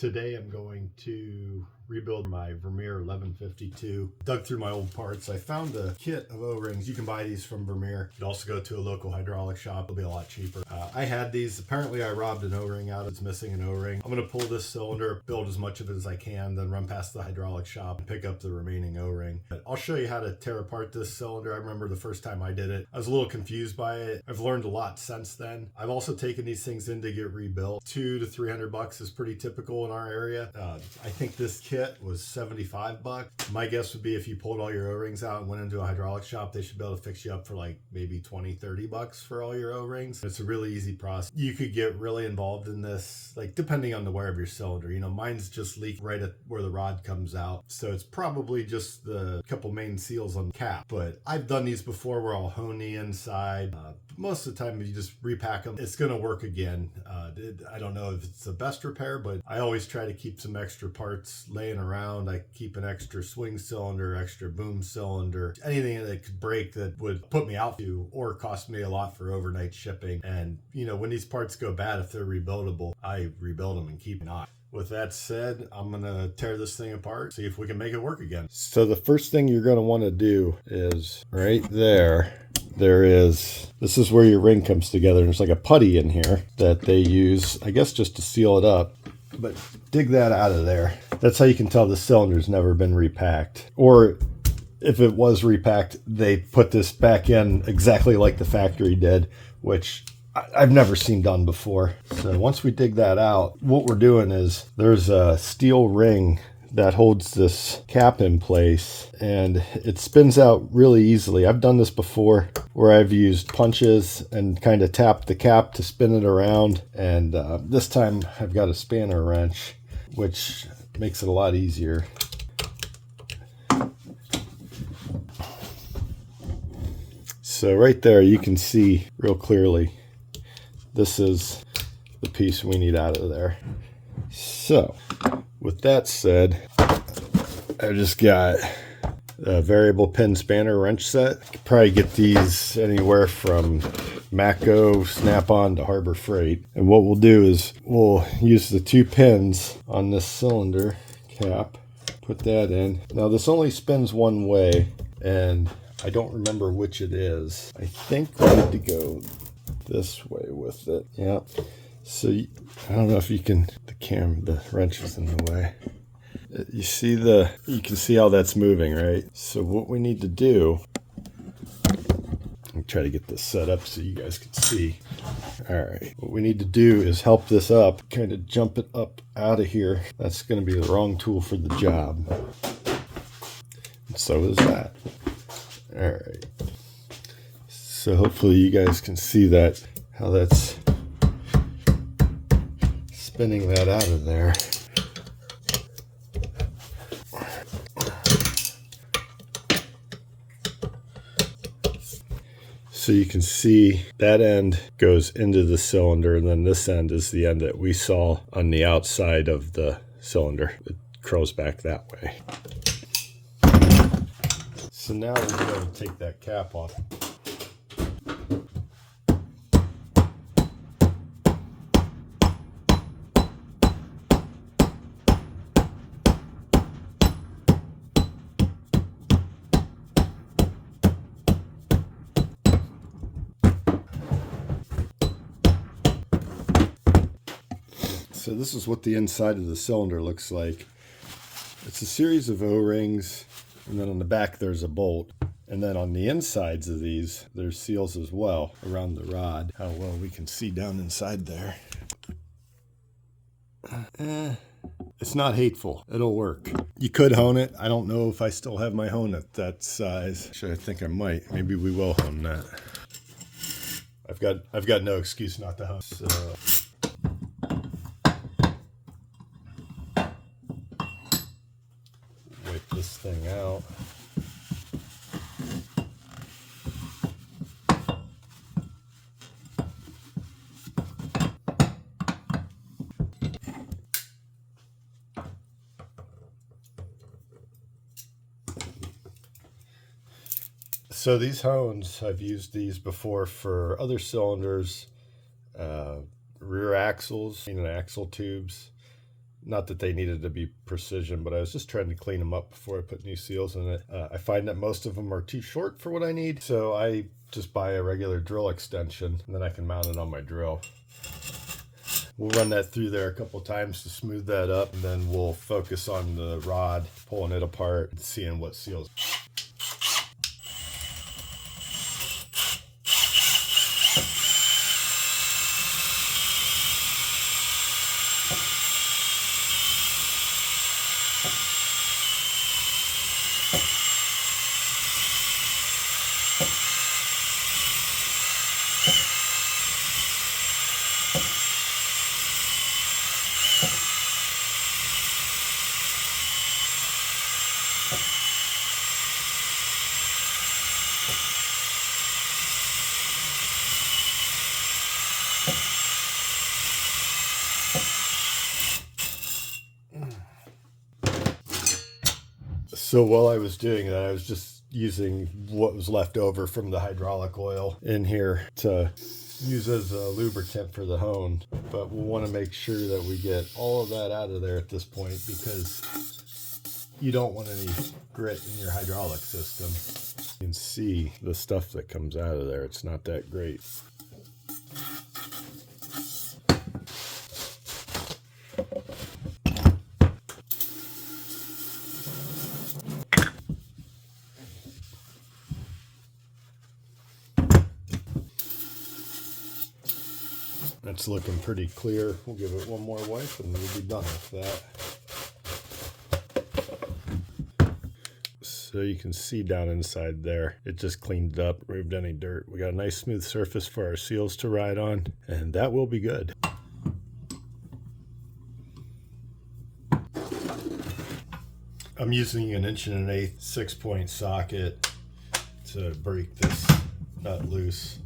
Today I'm going to rebuild my Vermeer 1152. Dug through my old parts. I found a kit of O-rings. You can buy these from Vermeer. You can also go to a local hydraulic shop. It'll be a lot cheaper. I had these. Apparently I robbed an O-ring out. It's missing an O-ring. I'm going to pull this cylinder, build as much of it as I can, then run past the hydraulic shop and pick up the remaining O-ring. But I'll show you how to tear apart this cylinder. I remember the first time I did it, I was a little confused by it. I've learned a lot since then. I've also taken these things in to get rebuilt. $200 to $300 is pretty typical in our area. I think this kit was $75. My guess would be if you pulled all your O-rings out and went into a hydraulic shop, they should be able to fix you up for like maybe $20, $30 for all your O-rings. It's a really easy process. You could get really involved in this, like depending on the wear of your cylinder. You know, mine's just leaked right at where the rod comes out. So it's probably just the couple main seals on the cap. But I've done these before where I'll hone the inside. Most of the time, if you just repack them, it's going to work again. I don't know if it's the best repair, but I always try to keep some extra parts laying around. I keep an extra swing cylinder, extra boom cylinder, anything that could break that would put me out to or cost me a lot for overnight shipping. And, you know, when these parts go bad, if they're rebuildable, I rebuild them and keep an eye. With that said, I'm going to tear this thing apart, see if we can make it work again. So the first thing you're going to want to do is right there. This is where your ring comes together. There's like a putty in here that they use, I guess, just to seal it up. But dig that out of there. That's how you can tell the cylinder's never been repacked. Or if it was repacked, they put this back in exactly like the factory did, which I've never seen done before. So once we dig that out, what we're doing is there's a steel ring that holds this cap in place and it spins out really easily. I've done this before where I've used punches and kind of tapped the cap to spin it around. And this time I've got a spanner wrench, which makes it a lot easier. So right there, you can see real clearly, this is the piece we need out of there. So with that said, I just got a variable pin spanner wrench set. You could probably get these anywhere from Matco, Snap-on to Harbor Freight. And what we'll do is we'll use the 2 pins on this cylinder cap, put that in. Now this only spins one way and I don't remember which it is. I think we need to go this way with it. Yeah. So I don't know if you can, the wrench is in the way. You can see how that's moving, right? So what we need to do, I'll try to get this set up so you guys can see. All right, what we need to do is help this up, kind of jump it up out of here. That's going to be the wrong tool for the job. And so is that. All right. So hopefully you guys can see that, how that's spinning that out of there. So you can see that end goes into the cylinder, and then this end is the end that we saw on the outside of the cylinder. It curls back that way. So now we're going to take that cap off. So this is what the inside of the cylinder looks like. It's a series of O-rings, and then on the back there's a bolt. And then on the insides of these, there's seals as well around the rod. How well we can see down inside there. It's not hateful. It'll work. You could hone it. I don't know if I still have my hone at that size. Actually, I think I might. Maybe we will hone that. I've got no excuse not to hone. So wipe this thing out. So these hones, I've used these before for other cylinders, rear axles, axle tubes, Not that they needed to be precision, but I was just trying to clean them up before I put new seals in it. I find that most of them are too short for what I need, so I just buy a regular drill extension, and then I can mount it on my drill. We'll run that through there a couple times to smooth that up, and then we'll focus on the rod, pulling it apart, and seeing what seals. So while I was doing that, I was just using what was left over from the hydraulic oil in here to use as a lubricant for the hone. But we'll want to make sure that we get all of that out of there at this point, because you don't want any grit in your hydraulic system. You can see the stuff that comes out of there. It's not that great. It's looking pretty clear. We'll give it one more wipe and we'll be done with that. So you can see down inside there, it just cleaned it up, removed any dirt. We got a nice smooth surface for our seals to ride on, and that will be good. I'm using an 1 1/8" 6-point socket to break this nut loose.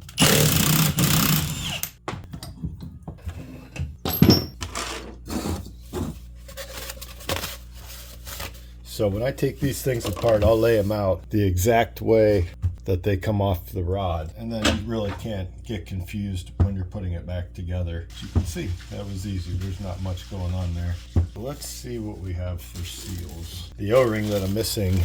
So when I take these things apart, I'll lay them out the exact way that they come off the rod. And then you really can't get confused when you're putting it back together. As you can see, that was easy. There's not much going on there. Let's see what we have for seals. The O-ring that I'm missing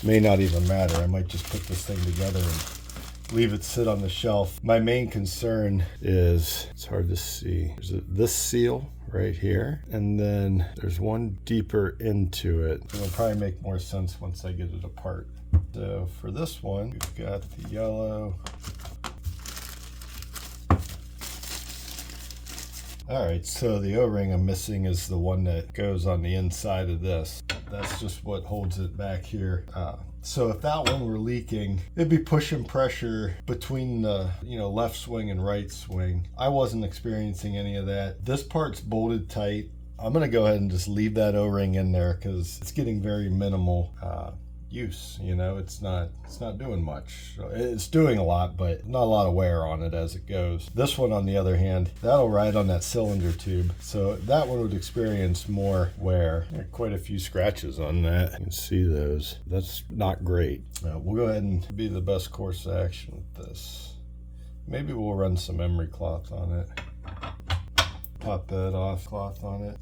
may not even matter. I might just put this thing together and leave it sit on the shelf. My main concern is, it's hard to see, there's this seal right here, and then there's one deeper into it. It'll probably make more sense once I get it apart. So for this one, we've got the yellow. All right, so the O-ring I'm missing is the one that goes on the inside of this. That's just what holds it back here. So if that one were leaking, it'd be pushing pressure between the left swing and right swing. I wasn't experiencing any of that. This part's bolted tight. I'm gonna go ahead and just leave that O-ring in there because it's getting very minimal use. It's not doing much. It's doing a lot, but not a lot of wear on it as it goes. This one, on the other hand, that'll ride on that cylinder tube, so that one would experience more wear. There are quite a few scratches on that. You can see those. That's not great. We'll go ahead and be the best course of action with this. Maybe we'll run some emery cloth on it. Pop that off, cloth on it.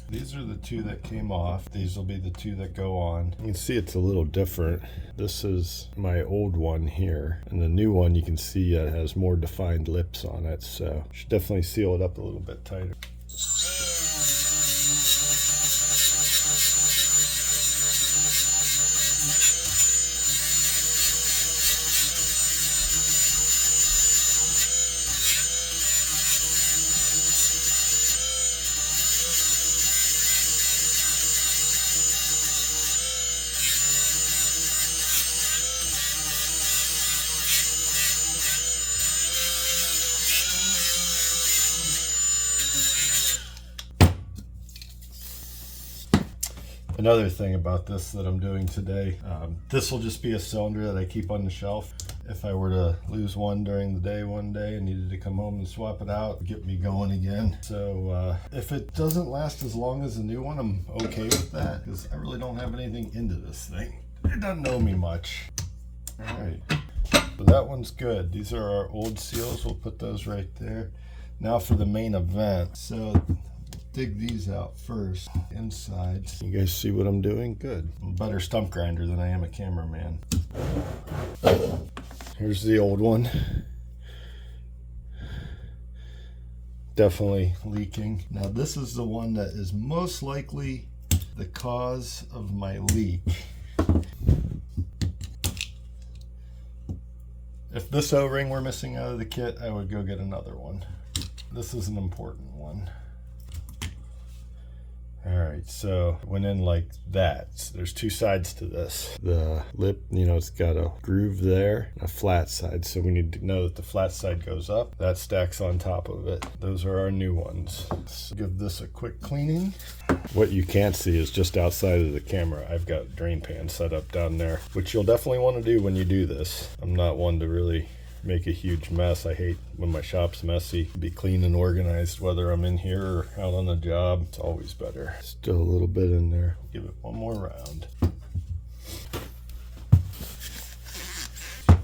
These are the two that came off. These will be the two that go on. You can see it's a little different. This is my old one here, and the new one you can see it has more defined lips on it, so should definitely seal it up a little bit tighter. Another thing about this that I'm doing today, this will just be a cylinder that I keep on the shelf. If I were to lose one during the day one day and needed to come home and swap it out, get me going again. So if it doesn't last as long as the new one, I'm okay with that, because I really don't have anything into this thing. It doesn't know me much. All right, so that one's good. These are our old seals. We'll put those right there. Now for the main event. So dig these out first, inside. You guys see what I'm doing? Good. I'm a better stump grinder than I am a cameraman. Here's the old one. Definitely leaking. Now this is the one that is most likely the cause of my leak. If this O-ring were missing out of the kit, I would go get another one. This is an important one. All right, so it went in like that. So there's two sides to this. The lip, you know, it's got a groove there, and a flat side. So we need to know that the flat side goes up. That stacks on top of it. Those are our new ones. Let's give this a quick cleaning. What you can't see is just outside of the camera, I've got a drain pan set up down there, which you'll definitely want to do when you do this. I'm not one to really make a huge mess. I hate when my shop's messy. Be clean and organized, whether I'm in here or out on the job. It's always better. Still a little bit in there. Give it one more round.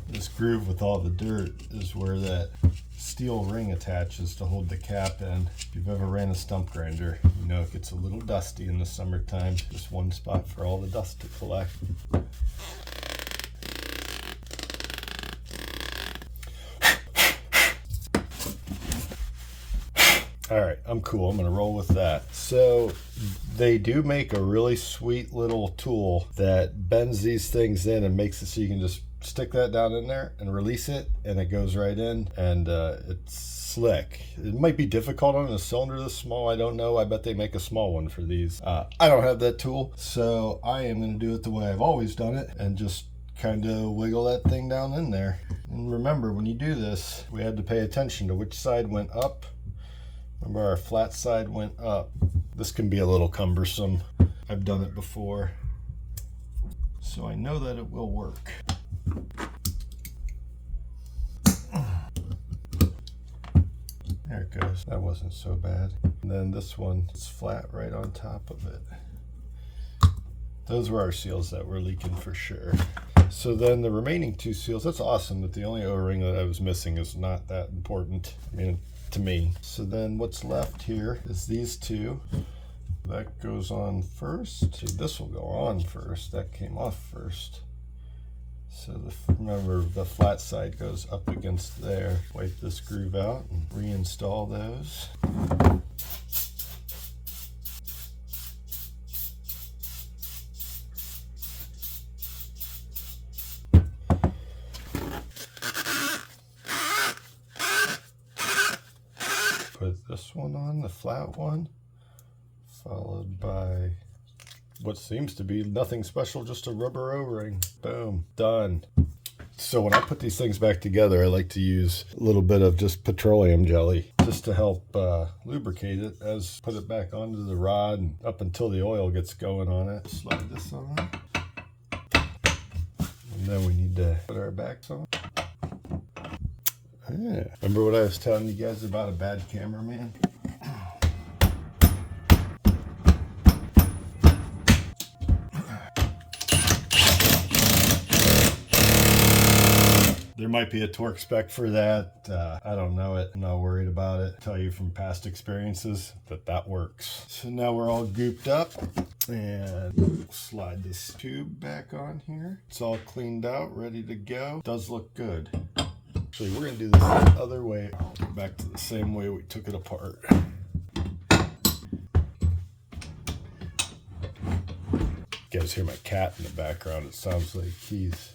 This groove with all the dirt is where that steel ring attaches to hold the cap in. If you've ever ran a stump grinder, you know it gets a little dusty in the summertime. Just one spot for all the dust to collect. All right, I'm cool. I'm gonna roll with that. So they do make a really sweet little tool that bends these things in and makes it so you can just stick that down in there and release it, and it goes right in, and it's slick. It might be difficult on a cylinder this small. I don't know. I bet they make a small one for these. I don't have that tool, so I am gonna do it the way I've always done it and just kind of wiggle that thing down in there. And remember, when you do this, we had to pay attention to which side went up. Remember, our flat side went up. This can be a little cumbersome. I've done it before, so I know that it will work. There it goes. That wasn't so bad. And then this one is flat right on top of it. Those were our seals that were leaking for sure. So then the remaining two seals, that's awesome that the only O-ring that I was missing is not that important. I mean, to me. So then what's left here is these two. That goes on first. See, this will go on first. That came off first. So remember, the flat side goes up against there. Wipe this groove out and reinstall those. Put this one on, the flat one, followed by what seems to be nothing special, just a rubber O-ring. Boom, done. So when I put these things back together, I like to use a little bit of just petroleum jelly just to help lubricate it as put it back onto the rod and up until the oil gets going on it. Slide this on. And then we need to put our backs on. Yeah. Remember what I was telling you guys about a bad cameraman? There might be a torque spec for that. I don't know it. I'm not worried about it. I'll tell you from past experiences that works. So now we're all gooped up, and we'll slide this tube back on here. It's all cleaned out, ready to go. Does look good. Actually, we're gonna do this the other way. Back to the same way we took it apart. You guys hear my cat in the background. It sounds like he's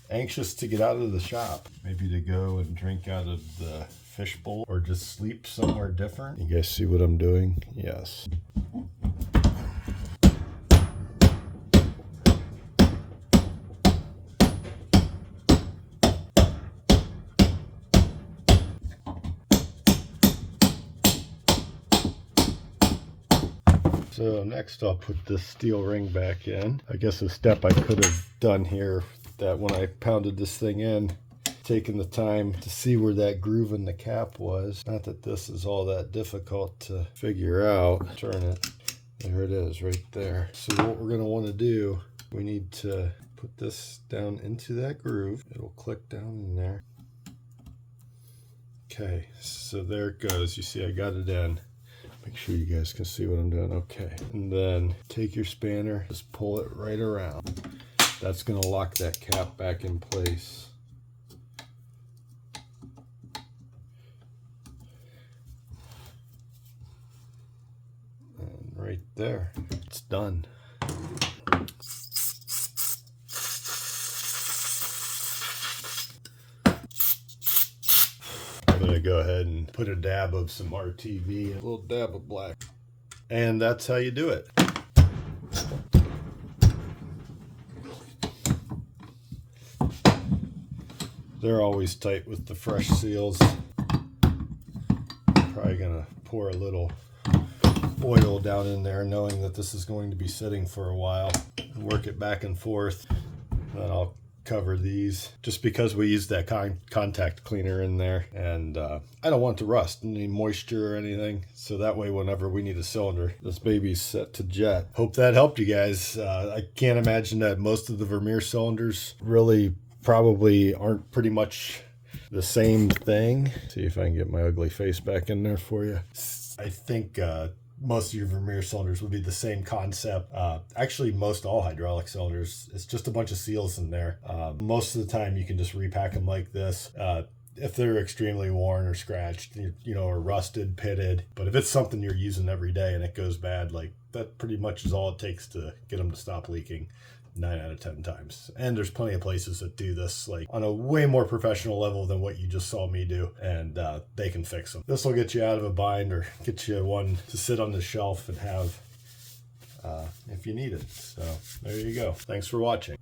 anxious to get out of the shop. Maybe to go and drink out of the fishbowl or just sleep somewhere different. You guys see what I'm doing? Yes. So next I'll put this steel ring back in. I guess a step I could have done here, that when I pounded this thing in, taking the time to see where that groove in the cap was. Not that this is all that difficult to figure out. Turn it. There it is right there. So what we're going to want to do, we need to put this down into that groove. It'll click down in there. Okay, so there it goes. You see I got it in. Make sure you guys can see what I'm doing. Okay. And then take your spanner, just pull it right around. That's going to lock that cap back in place. And right there, it's done. I'm going to go ahead and put a dab of some RTV, a little dab of black. And that's how you do it. They're always tight with the fresh seals. Probably gonna pour a little oil down in there, knowing that this is going to be sitting for a while, and work it back and forth. Then I'll cover these just because we use that contact cleaner in there, and I don't want it to rust, any moisture or anything, so that way whenever we need a cylinder, this baby's set to jet. Hope that helped you guys. I can't imagine that most of the Vermeer cylinders really probably aren't pretty much the same thing. See if I can get my ugly face back in there for you. I think most of your Vermeer cylinders would be the same concept. Actually, most all hydraulic cylinders, it's just a bunch of seals in there. Most of the time you can just repack them like this. If they're extremely worn or scratched, you know, or rusted, pitted. But if it's something you're using every day and it goes bad, like that pretty much is all it takes to get them to stop leaking. 9 out of 10 times. And there's plenty of places that do this like on a way more professional level than what you just saw me do, and they can fix them. This will get you out of a bind or get you one to sit on the shelf and have if you need it. So there you go. Thanks for watching.